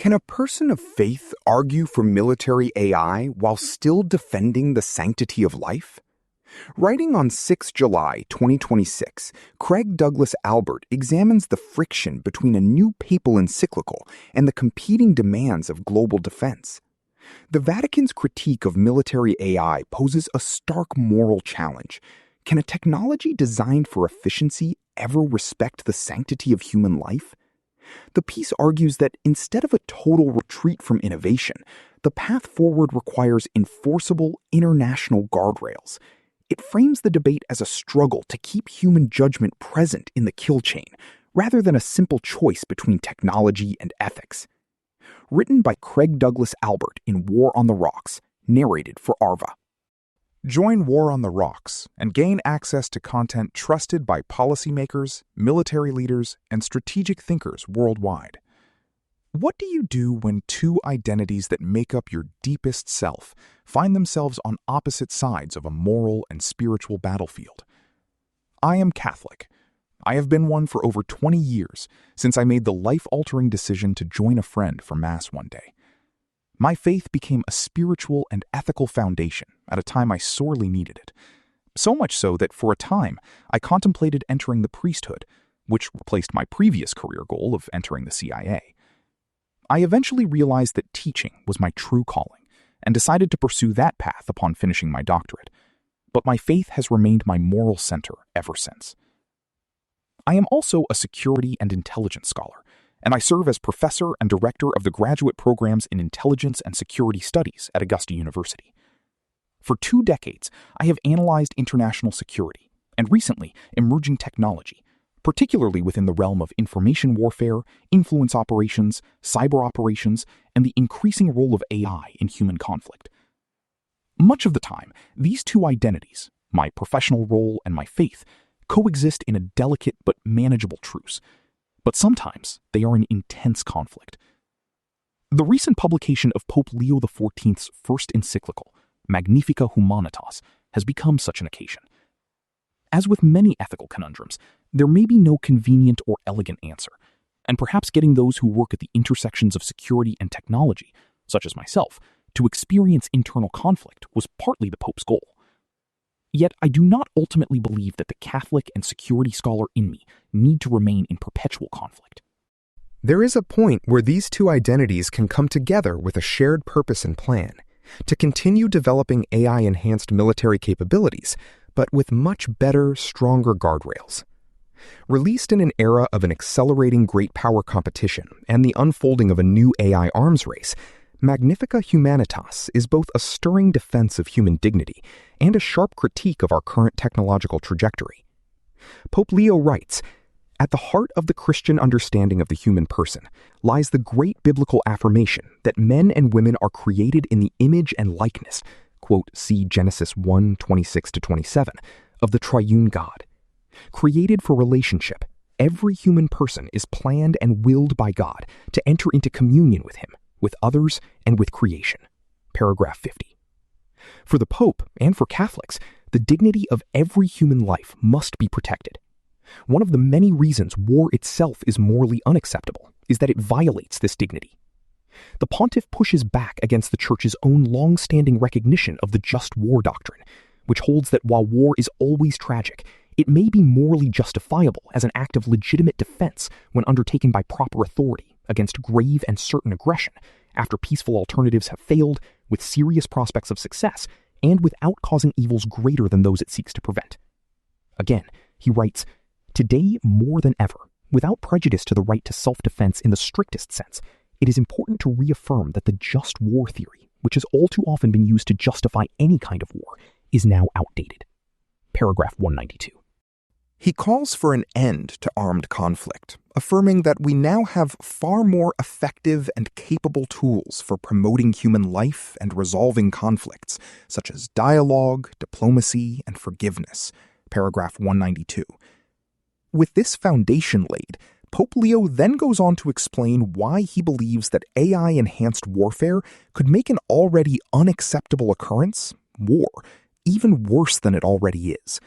Can a person of faith argue for military AI while still defending the sanctity of life? Writing on 6 July 2026, Craig Douglas Albert examines the friction between a new papal encyclical and the competing demands of global defense. The Vatican's critique of military AI poses a stark moral challenge. Can a technology designed for efficiency ever respect the sanctity of human life? The piece argues that instead of a total retreat from innovation, the path forward requires enforceable international guardrails. It frames the debate as a struggle to keep human judgment present in the kill chain, rather than a simple choice between technology and ethics. Written by Craig Douglas Albert in War on the Rocks, narrated for Arva. Join War on the Rocks and gain access to content trusted by policymakers, military leaders, and strategic thinkers worldwide. What do you do when two identities that make up your deepest self find themselves on opposite sides of a moral and spiritual battlefield? I am Catholic. I have been one for over 20 years, since I made the life-altering decision to join a friend for Mass one day. My faith became a spiritual and ethical foundation at a time I sorely needed it. So much so that for a time, I contemplated entering the priesthood, which replaced my previous career goal of entering the CIA. I eventually realized that teaching was my true calling, and decided to pursue that path upon finishing my doctorate. But my faith has remained my moral center ever since. I am also a security and intelligence scholar, and I serve as professor and director of the graduate programs in intelligence and security studies at Augusta University. For 2 decades, I have analyzed international security, and recently, emerging technology, particularly within the realm of information warfare, influence operations, cyber operations, and the increasing role of AI in human conflict. Much of the time, these two identities, my professional role and my faith, coexist in a delicate but manageable truce. But sometimes they are in intense conflict. The recent publication of Pope Leo XIV's first encyclical, Magnifica Humanitas, has become such an occasion. As with many ethical conundrums, there may be no convenient or elegant answer, and perhaps getting those who work at the intersections of security and technology, such as myself, to experience internal conflict was partly the Pope's goal. Yet I do not ultimately believe that the Catholic and security scholar in me need to remain in perpetual conflict. There is a point where these two identities can come together with a shared purpose and plan to continue developing AI-enhanced military capabilities, but with much better, stronger guardrails. Released in an era of an accelerating great power competition and the unfolding of a new AI arms race, Magnifica Humanitas is both a stirring defense of human dignity and a sharp critique of our current technological trajectory. Pope Leo writes, "At the heart of the Christian understanding of the human person lies the great biblical affirmation that men and women are created in the image and likeness," quote, see Genesis 1:26-27, "of the triune God. Created for relationship, every human person is planned and willed by God to enter into communion with Him, with others, and with creation." Paragraph 50. For the Pope, and for Catholics, the dignity of every human life must be protected. One of the many reasons war itself is morally unacceptable is that it violates this dignity. The pontiff pushes back against the Church's own long-standing recognition of the just war doctrine, which holds that while war is always tragic, it may be morally justifiable as an act of legitimate defense when undertaken by proper authority against grave and certain aggression after peaceful alternatives have failed, with serious prospects of success, and without causing evils greater than those it seeks to prevent. Again, he writes, "Today more than ever, without prejudice to the right to self-defense in the strictest sense, it is important to reaffirm that the just war theory, which has all too often been used to justify any kind of war, is now outdated." Paragraph 192. He calls for an end to armed conflict, affirming that we now have far more effective and capable tools for promoting human life and resolving conflicts, such as dialogue, diplomacy, and forgiveness. Paragraph 192. With this foundation laid, Pope Leo then goes on to explain why he believes that AI-enhanced warfare could make an already unacceptable occurrence, war, even worse than it already is.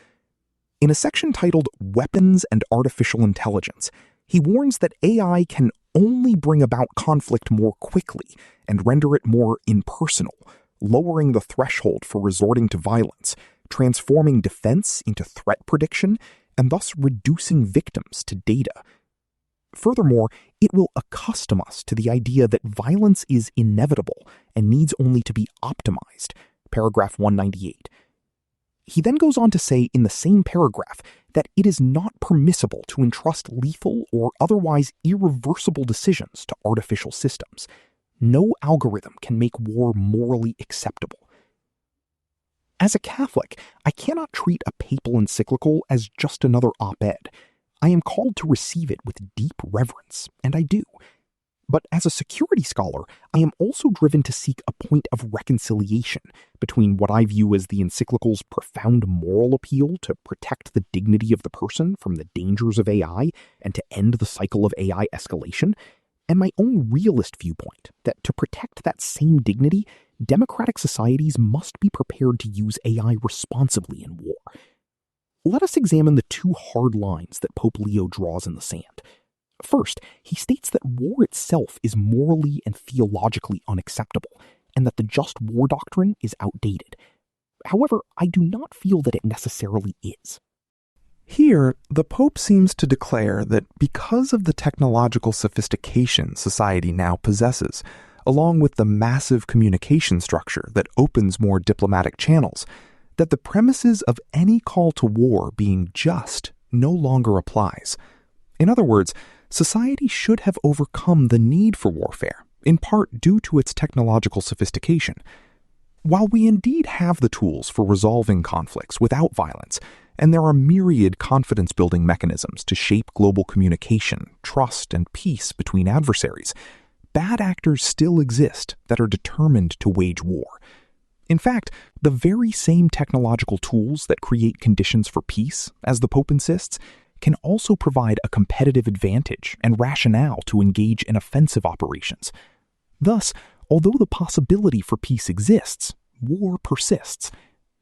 In a section titled Weapons and Artificial Intelligence, he warns that AI can only bring about conflict more quickly and render it more impersonal, lowering the threshold for resorting to violence, transforming defense into threat prediction, and thus reducing victims to data. Furthermore, it will accustom us to the idea that violence is inevitable and needs only to be optimized, paragraph 198. He then goes on to say in the same paragraph that it is not permissible to entrust lethal or otherwise irreversible decisions to artificial systems. No algorithm can make war morally acceptable. As a Catholic, I cannot treat a papal encyclical as just another op-ed. I am called to receive it with deep reverence, and I do. But as a security scholar, I am also driven to seek a point of reconciliation between what I view as the encyclical's profound moral appeal to protect the dignity of the person from the dangers of AI and to end the cycle of AI escalation, and my own realist viewpoint that to protect that same dignity, democratic societies must be prepared to use AI responsibly in war. Let us examine the two hard lines that Pope Leo draws in the sand. First, he states that war itself is morally and theologically unacceptable, and that the just war doctrine is outdated. However, I do not feel that it necessarily is. Here, the Pope seems to declare that because of the technological sophistication society now possesses, along with the massive communication structure that opens more diplomatic channels, that the premises of any call to war being just no longer applies. In other words, society should have overcome the need for warfare, in part due to its technological sophistication. While we indeed have the tools for resolving conflicts without violence, and there are myriad confidence-building mechanisms to shape global communication, trust, and peace between adversaries, bad actors still exist that are determined to wage war. In fact, the very same technological tools that create conditions for peace, as the Pope insists, can also provide a competitive advantage and rationale to engage in offensive operations. Thus, although the possibility for peace exists, war persists.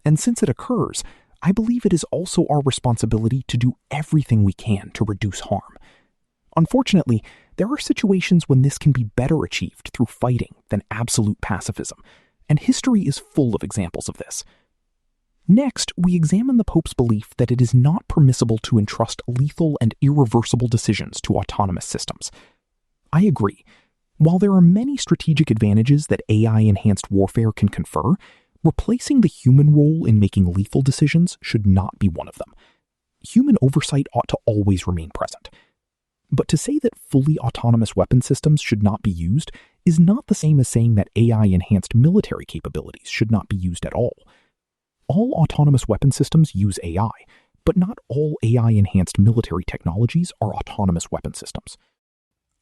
And since it occurs, I believe it is also our responsibility to do everything we can to reduce harm. Unfortunately, there are situations when this can be better achieved through fighting than absolute pacifism, and history is full of examples of this. Next, we examine the Pope's belief that it is not permissible to entrust lethal and irreversible decisions to autonomous systems. I agree. While there are many strategic advantages that AI-enhanced warfare can confer, replacing the human role in making lethal decisions should not be one of them. Human oversight ought to always remain present. But to say that fully autonomous weapon systems should not be used is not the same as saying that AI-enhanced military capabilities should not be used at all. All autonomous weapon systems use AI, but not all AI-enhanced military technologies are autonomous weapon systems.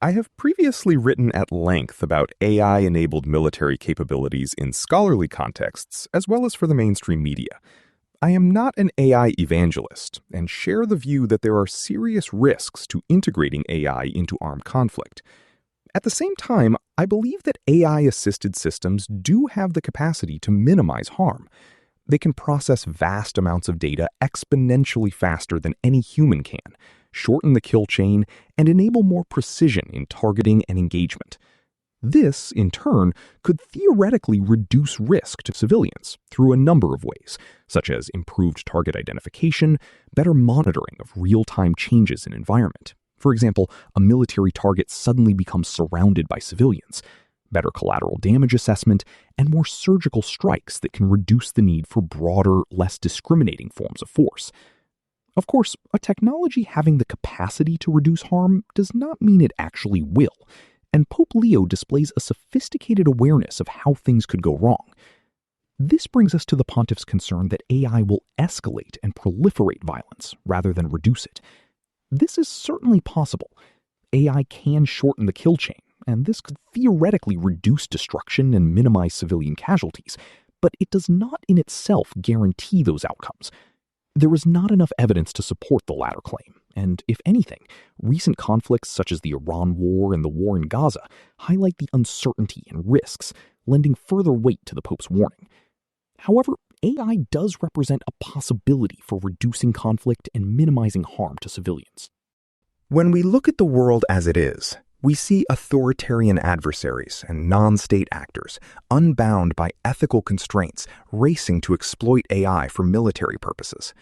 I have previously written at length about AI-enabled military capabilities in scholarly contexts, as well as for the mainstream media. I am not an AI evangelist, and share the view that there are serious risks to integrating AI into armed conflict. At the same time, I believe that AI-assisted systems do have the capacity to minimize harm. They can process vast amounts of data exponentially faster than any human can, shorten the kill chain, and enable more precision in targeting and engagement. This, in turn, could theoretically reduce risk to civilians through a number of ways, such as improved target identification, better monitoring of real-time changes in environment. For example, a military target suddenly becomes surrounded by civilians, better collateral damage assessment, and more surgical strikes that can reduce the need for broader, less discriminating forms of force. Of course, a technology having the capacity to reduce harm does not mean it actually will, and Pope Leo displays a sophisticated awareness of how things could go wrong. This brings us to the pontiff's concern that AI will escalate and proliferate violence rather than reduce it. This is certainly possible. AI can shorten the kill chain, and this could theoretically reduce destruction and minimize civilian casualties, but it does not in itself guarantee those outcomes. There is not enough evidence to support the latter claim, and if anything, recent conflicts such as the Iran war and the war in Gaza highlight the uncertainty and risks, lending further weight to the Pope's warning. However, AI does represent a possibility for reducing conflict and minimizing harm to civilians. When we look at the world as it is, We see authoritarian adversaries and non-state actors, unbound by ethical constraints, racing to exploit AI for military purposes.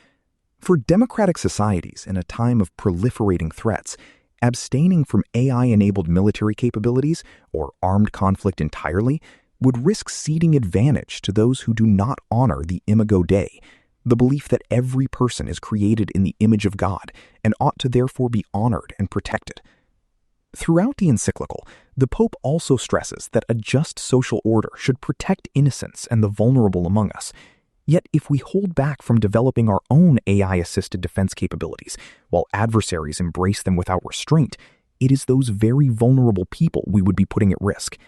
For democratic societies in a time of proliferating threats, abstaining from AI-enabled military capabilities or armed conflict entirely would risk ceding advantage to those who do not honor the Imago Dei, the belief that every person is created in the image of God and ought to therefore be honored and protected. Throughout the encyclical, the Pope also stresses that a just social order should protect innocents and the vulnerable among us. Yet if we hold back from developing our own AI-assisted defense capabilities, while adversaries embrace them without restraint, it is those very vulnerable people we would be putting at risk.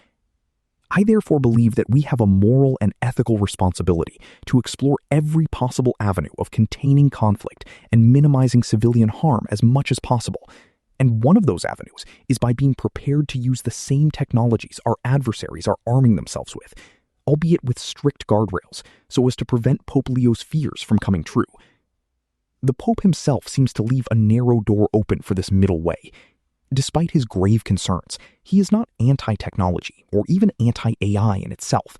I therefore believe that we have a moral and ethical responsibility to explore every possible avenue of containing conflict and minimizing civilian harm as much as possible. And one of those avenues is by being prepared to use the same technologies our adversaries are arming themselves with, albeit with strict guardrails, so as to prevent Pope Leo's fears from coming true. The Pope himself seems to leave a narrow door open for this middle way. Despite his grave concerns, he is not anti-technology or even anti-AI in itself.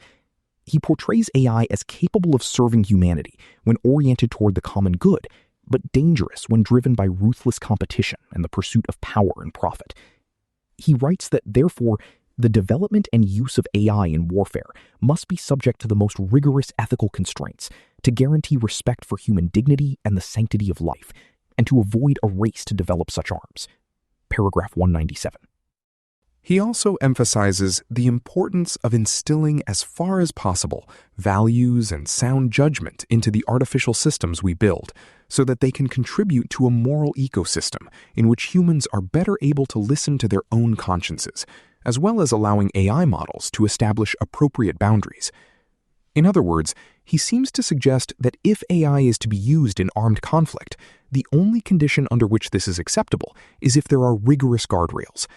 He portrays AI as capable of serving humanity when oriented toward the common good, but dangerous when driven by ruthless competition and the pursuit of power and profit. He writes that, therefore, the development and use of AI in warfare must be subject to the most rigorous ethical constraints to guarantee respect for human dignity and the sanctity of life, and to avoid a race to develop such arms. Paragraph 197. He also emphasizes the importance of instilling as far as possible values and sound judgment into the artificial systems we build, so that they can contribute to a moral ecosystem in which humans are better able to listen to their own consciences, as well as allowing AI models to establish appropriate boundaries. In other words, he seems to suggest that if AI is to be used in armed conflict, the only condition under which this is acceptable is if there are rigorous guardrails.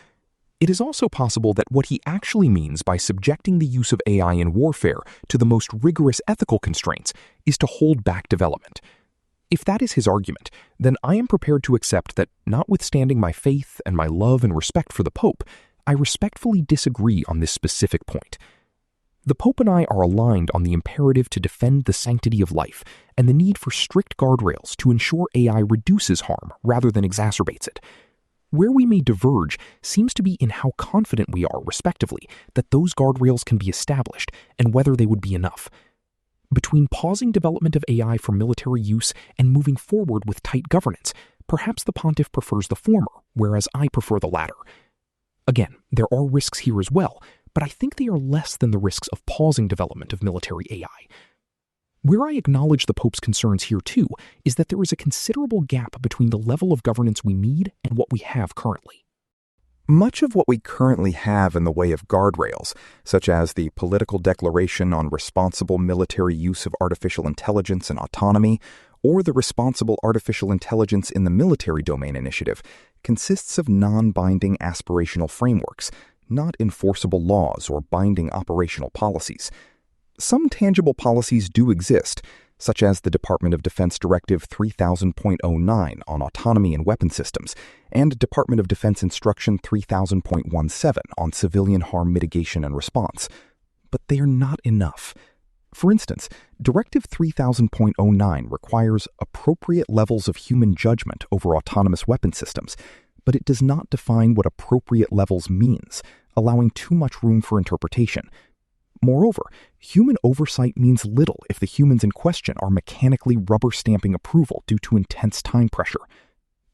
It is also possible that what he actually means by subjecting the use of AI in warfare to the most rigorous ethical constraints is to hold back development. If that is his argument, then I am prepared to accept that, notwithstanding my faith and my love and respect for the Pope, I respectfully disagree on this specific point. The Pope and I are aligned on the imperative to defend the sanctity of life and the need for strict guardrails to ensure AI reduces harm rather than exacerbates it. Where we may diverge seems to be in how confident we are, respectively, that those guardrails can be established and whether they would be enough. Between pausing development of AI for military use and moving forward with tight governance, perhaps the Pontiff prefers the former, whereas I prefer the latter. Again, there are risks here as well, but I think they are less than the risks of pausing development of military AI. Where I acknowledge the Pope's concerns here too is that there is a considerable gap between the level of governance we need and what we have currently. Much of what we currently have in the way of guardrails, such as the Political Declaration on Responsible Military Use of Artificial Intelligence and Autonomy, or the Responsible Artificial Intelligence in the Military Domain Initiative, consists of non-binding aspirational frameworks, not enforceable laws or binding operational policies. Some tangible policies do exist, such as the Department of Defense Directive 3000.09 on autonomy in weapon systems, and Department of Defense Instruction 3000.17 on civilian harm mitigation and response. But they are not enough. For instance, Directive 3000.09 requires appropriate levels of human judgment over autonomous weapon systems, but it does not define what appropriate levels means, allowing too much room for interpretation. Moreover, human oversight means little if the humans in question are mechanically rubber-stamping approval due to intense time pressure.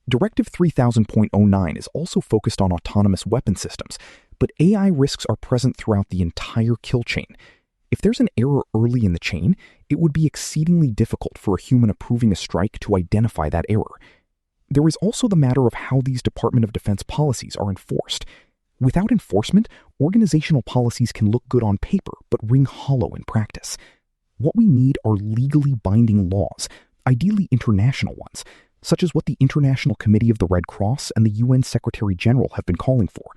Directive 3000.09 is also focused on autonomous weapon systems, but AI risks are present throughout the entire kill chain. If there's an error early in the chain, it would be exceedingly difficult for a human approving a strike to identify that error. There is also the matter of how these Department of Defense policies are enforced. Without enforcement, organizational policies can look good on paper but ring hollow in practice. What we need are legally binding laws, ideally international ones, such as what the International Committee of the Red Cross and the UN Secretary General have been calling for,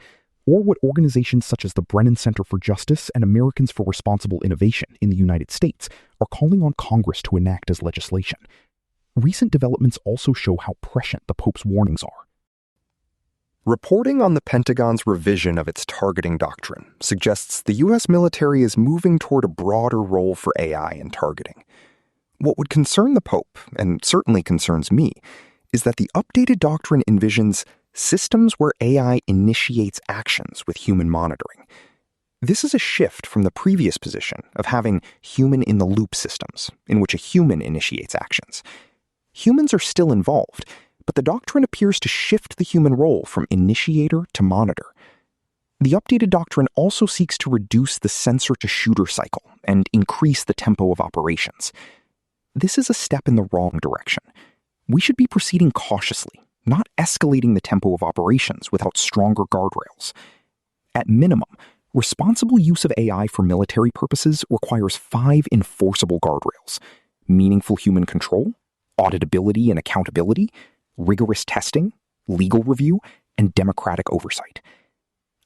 or what organizations such as the Brennan Center for Justice and Americans for Responsible Innovation in the United States are calling on Congress to enact as legislation. Recent developments also show how prescient the Pope's warnings are. Reporting on the Pentagon's revision of its targeting doctrine suggests the U.S. military is moving toward a broader role for AI in targeting. What would concern the Pope, and certainly concerns me, is that the updated doctrine envisions systems where AI initiates actions with human monitoring. This is a shift from the previous position of having human-in-the-loop systems, in which a human initiates actions. Humans are still involved, but the doctrine appears to shift the human role from initiator to monitor. The updated doctrine also seeks to reduce the sensor-to-shooter cycle and increase the tempo of operations. This is a step in the wrong direction. We should be proceeding cautiously, not escalating the tempo of operations without stronger guardrails. At minimum, responsible use of AI for military purposes requires 5 enforceable guardrails: meaningful human control, auditability and accountability, rigorous testing, legal review, and democratic oversight.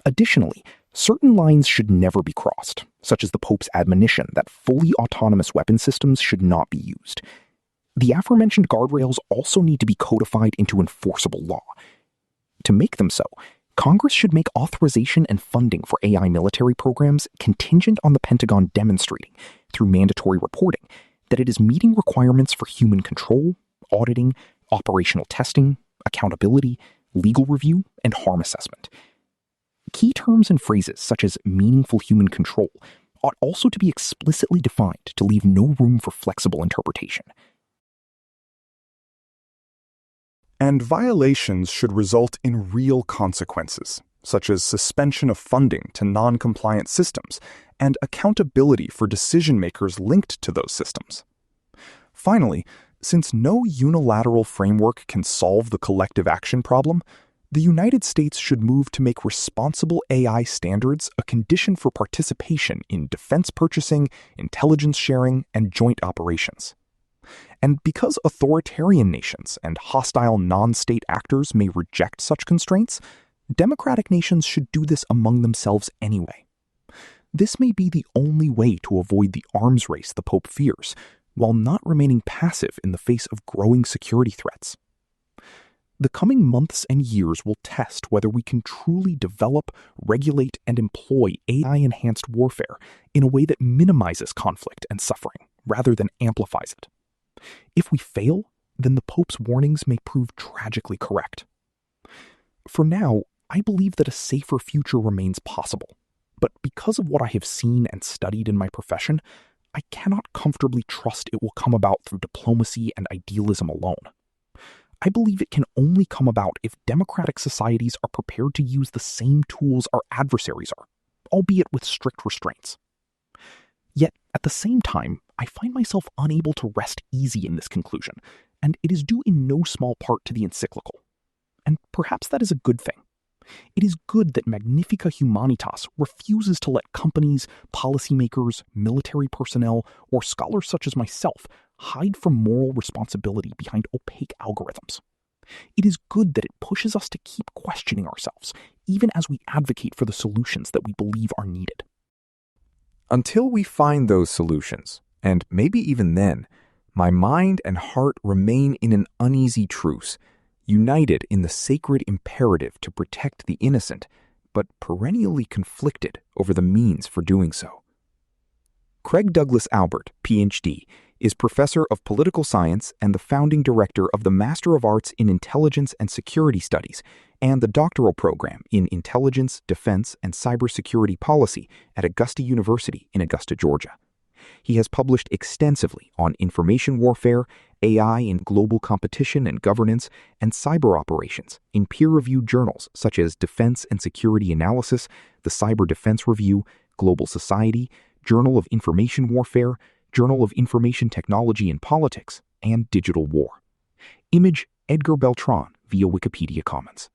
Additionally, certain lines should never be crossed, such as the Pope's admonition that fully autonomous weapon systems should not be used. The aforementioned guardrails also need to be codified into enforceable law. To make them so, Congress should make authorization and funding for AI military programs contingent on the Pentagon demonstrating, through mandatory reporting, that it is meeting requirements for human control, auditing, operational testing, accountability, legal review, and harm assessment. Key terms and phrases such as meaningful human control ought also to be explicitly defined to leave no room for flexible interpretation. And violations should result in real consequences, such as suspension of funding to non-compliant systems and accountability for decision-makers linked to those systems. Finally, since no unilateral framework can solve the collective action problem, the United States should move to make responsible AI standards a condition for participation in defense purchasing, intelligence sharing, and joint operations. And because authoritarian nations and hostile non-state actors may reject such constraints, democratic nations should do this among themselves anyway. This may be the only way to avoid the arms race the Pope fears, while not remaining passive in the face of growing security threats. The coming months and years will test whether we can truly develop, regulate, and employ AI-enhanced warfare in a way that minimizes conflict and suffering rather than amplifies it. If we fail, then the Pope's warnings may prove tragically correct. For now, I believe that a safer future remains possible, but because of what I have seen and studied in my profession, I cannot comfortably trust it will come about through diplomacy and idealism alone. I believe it can only come about if democratic societies are prepared to use the same tools our adversaries are, albeit with strict restraints. Yet, at the same time, I find myself unable to rest easy in this conclusion, and it is due in no small part to the encyclical. And perhaps that is a good thing. It is good that Magnifica Humanitas refuses to let companies, policymakers, military personnel, or scholars such as myself hide from moral responsibility behind opaque algorithms. It is good that it pushes us to keep questioning ourselves, even as we advocate for the solutions that we believe are needed. Until we find those solutions, and maybe even then, my mind and heart remain in an uneasy truce, united in the sacred imperative to protect the innocent, but perennially conflicted over the means for doing so. Craig Douglas Albert, Ph.D., is professor of political science and the founding director of the Master of Arts in Intelligence and Security Studies and the doctoral program in Intelligence, Defense, and Cybersecurity Policy at Augusta University in Augusta, Georgia. He has published extensively on information warfare, AI in global competition and governance, and cyber operations in peer-reviewed journals such as Defense and Security Analysis, the Cyber Defense Review, Global Society, Journal of Information Warfare, Journal of Information Technology and Politics, and Digital War. Image Edgar Beltran via Wikipedia Commons.